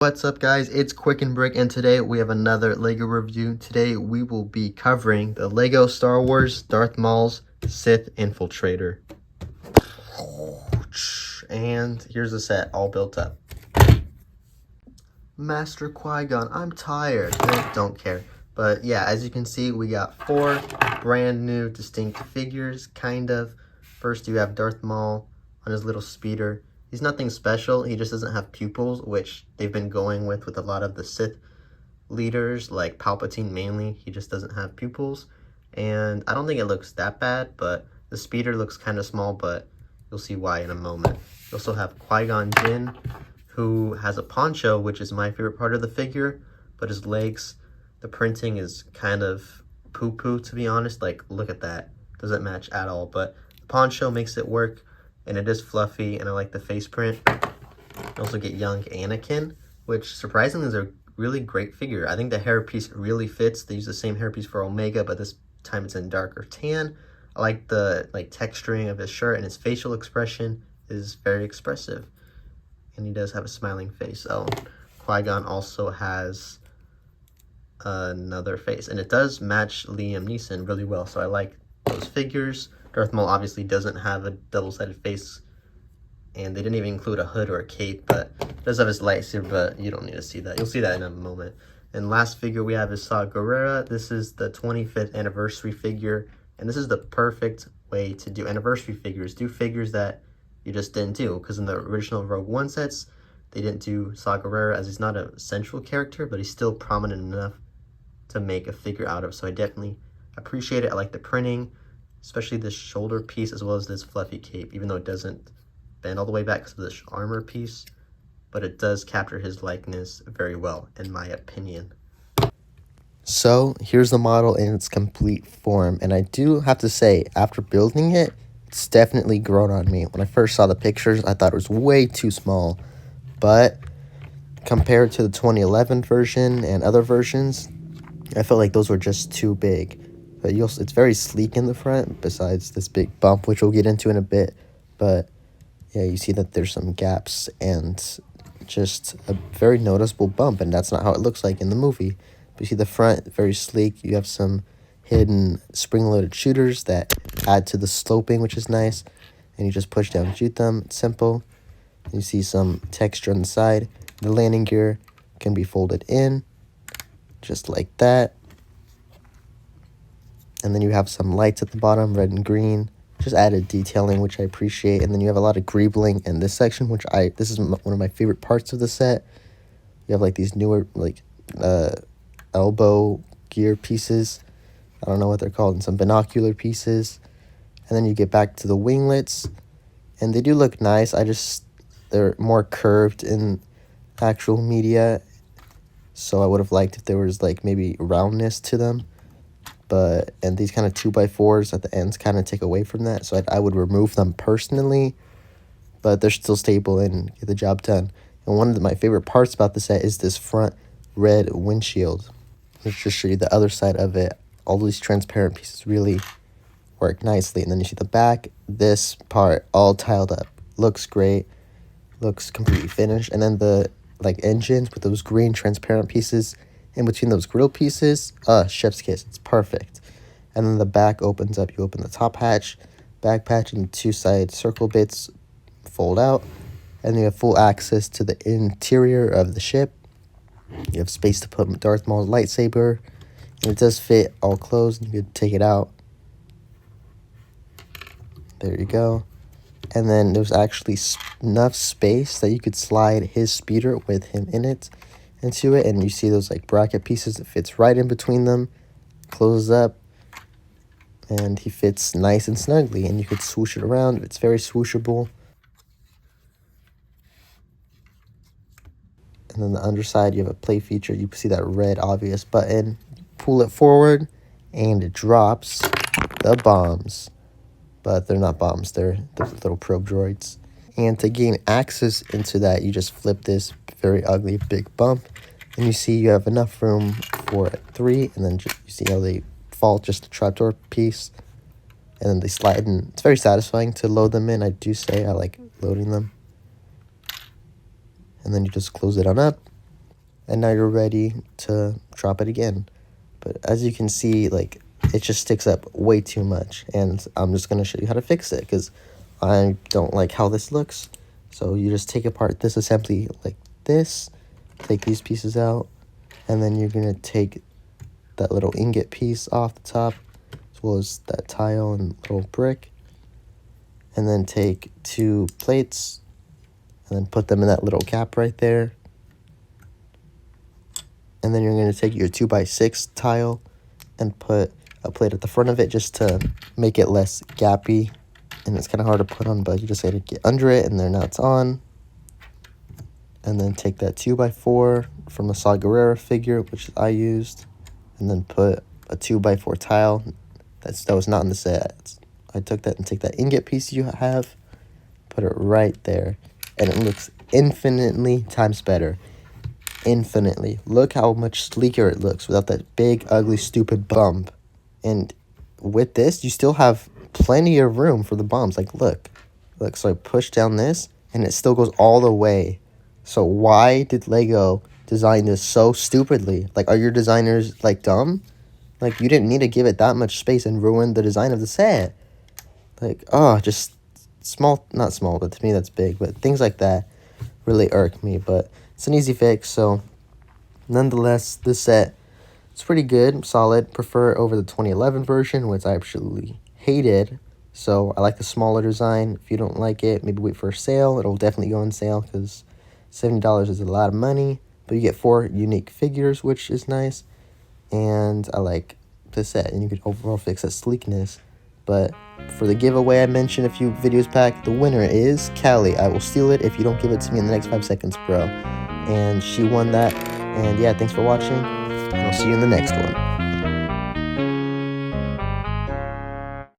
What's up guys, it's Quick and Brick and today we have another LEGO review. Today we will be covering the LEGO Star Wars Darth Maul's Sith Infiltrator. And here's the set all built up. Master Qui-Gon, I'm tired. I don't care. But yeah, as you can see, we got 4 brand new distinct figures, kind of. First you have Darth Maul on his little speeder. He's nothing special, he just doesn't have pupils, which they've been going with a lot of the Sith leaders, like Palpatine mainly. He just doesn't have pupils, and I don't think it looks that bad, but the speeder looks kind of small, but you'll see why in a moment. You also have Qui-Gon Jinn, who has a poncho, which is my favorite part of the figure, but his legs, the printing is kind of poo-poo, to be honest. Like, look at that. Doesn't match at all, but the poncho makes it work. And it is fluffy, and I like the face print. You also get young Anakin, which surprisingly is a really great figure. I think the hairpiece really fits. They use the same hairpiece for Omega, but this time it's in darker tan. I like the texturing of his shirt, and his facial expression is very expressive. And he does have a smiling face. So Qui-Gon also has another face, and it does match Liam Neeson really well. So I like those figures. Darth Maul obviously doesn't have a double-sided face, and they didn't even include a hood or a cape, but it does have his lightsaber, but you don't need to see that. You'll see that in a moment. And last figure we have is Saw Gerrera. This is the 25th anniversary figure, and this is the perfect way to do anniversary figures. Do figures that you just didn't do, because in the original Rogue One sets, they didn't do Saw Gerrera, as he's not a central character, but he's still prominent enough to make a figure out of, so I definitely appreciate it. I like the printing, especially this shoulder piece as well as this fluffy cape, even though it doesn't bend all the way back because of this armor piece, but it does capture his likeness very well, in my opinion. So here's the model in its complete form, and I do have to say, after building it, it's definitely grown on me. When I first saw the pictures, I thought it was way too small, but compared to the 2011 version and other versions, I felt like those were just too big. But it's very sleek in the front, besides this big bump, which we'll get into in a bit. But yeah, you see that there's some gaps and just a very noticeable bump, and that's not how it looks like in the movie. But you see the front, very sleek. You have some hidden spring-loaded shooters that add to the sloping, which is nice. And you just push down and shoot them. It's simple. You see some texture on the side. The landing gear can be folded in, just like that. And then you have some lights at the bottom, red and green, just added detailing, which I appreciate. And then you have a lot of greebling in this section, which this is one of my favorite parts of the set. You have like these newer elbow gear pieces. I don't know what they're called, and some binocular pieces. And then you get back to the winglets, and they do look nice. They're more curved in actual media, so I would have liked if there was like maybe roundness to them. And these kind of 2x4s at the ends kind of take away from that, so I would remove them personally, but they're still stable and get the job done. And one of my favorite parts about the set is this front red windshield. Let's just show you the other side of it. All these transparent pieces really work nicely. And then you see the back, this part all tiled up. Looks great, looks completely finished. And then the engines with those green transparent pieces in between those grill pieces, chef's kiss, it's perfect. And then the back opens up. You open the top hatch, back patch, and the 2 side circle bits fold out. And you have full access to the interior of the ship. You have space to put Darth Maul's lightsaber, and it does fit all closed. You could take it out. There you go. And then there's actually enough space that you could slide his speeder with him in it into it, and you see those bracket pieces. It fits right in between them, closes up, and he fits nice and snugly, and you could swoosh it around. It's very swooshable. And then the underside, you have a play feature. You can see that red obvious button. Pull it forward, and it drops the bombs. But they're not bombs, they're the little probe droids. And to gain access into that, you just flip this very ugly big bump, and you see you have enough room for 3, and then you see how they fall, just a trapdoor piece, and then they slide in. It's very satisfying to load them in. I do say I like loading them. And then you just close it on up, and now you're ready to drop it again. But as you can see, like, it just sticks up way too much, and I'm just going to show you how to fix it, because I don't like how this looks. So you just take apart this assembly like this, take these pieces out, and then you're going to take that little ingot piece off the top, as well as that tile and little brick, and then take 2 plates, and then put them in that little gap right there. And then you're going to take your 2x6 tile and put a plate at the front of it just to make it less gappy. And it's kind of hard to put on, but you just got to get under it, and then now it's on. And then take that 2x4 from the Saw Gerrera figure, which I used, and then put a 2x4 tile that was not in the set. I took that and take that ingot piece you have, put it right there, and it looks infinitely times better. Infinitely. Look how much sleeker it looks without that big, ugly, stupid bump. And with this, you still have plenty of room for the bombs. Like, look, so I push down this, and it still goes all the way. So why did Lego design this so stupidly? Like, are your designers, like, dumb? Like, you didn't need to give it that much space and ruin the design of the set. Like, oh, just small, not small, but to me that's big. But things like that really irk me, but it's an easy fix. So nonetheless, this set is pretty good, solid. Prefer it over the 2011 version, which I absolutely hated. So I like the smaller design. If you don't like it, maybe wait for a sale. It'll definitely go on sale, because $70 is a lot of money, but you get 4 unique figures, which is nice. And I like the set, and you could overall fix that sleekness. But for the giveaway I mentioned a few videos back, the winner is Callie. I will steal it if you don't give it to me in the next 5 seconds, bro. And she won that. And yeah, thanks for watching, and I'll see you in the next one.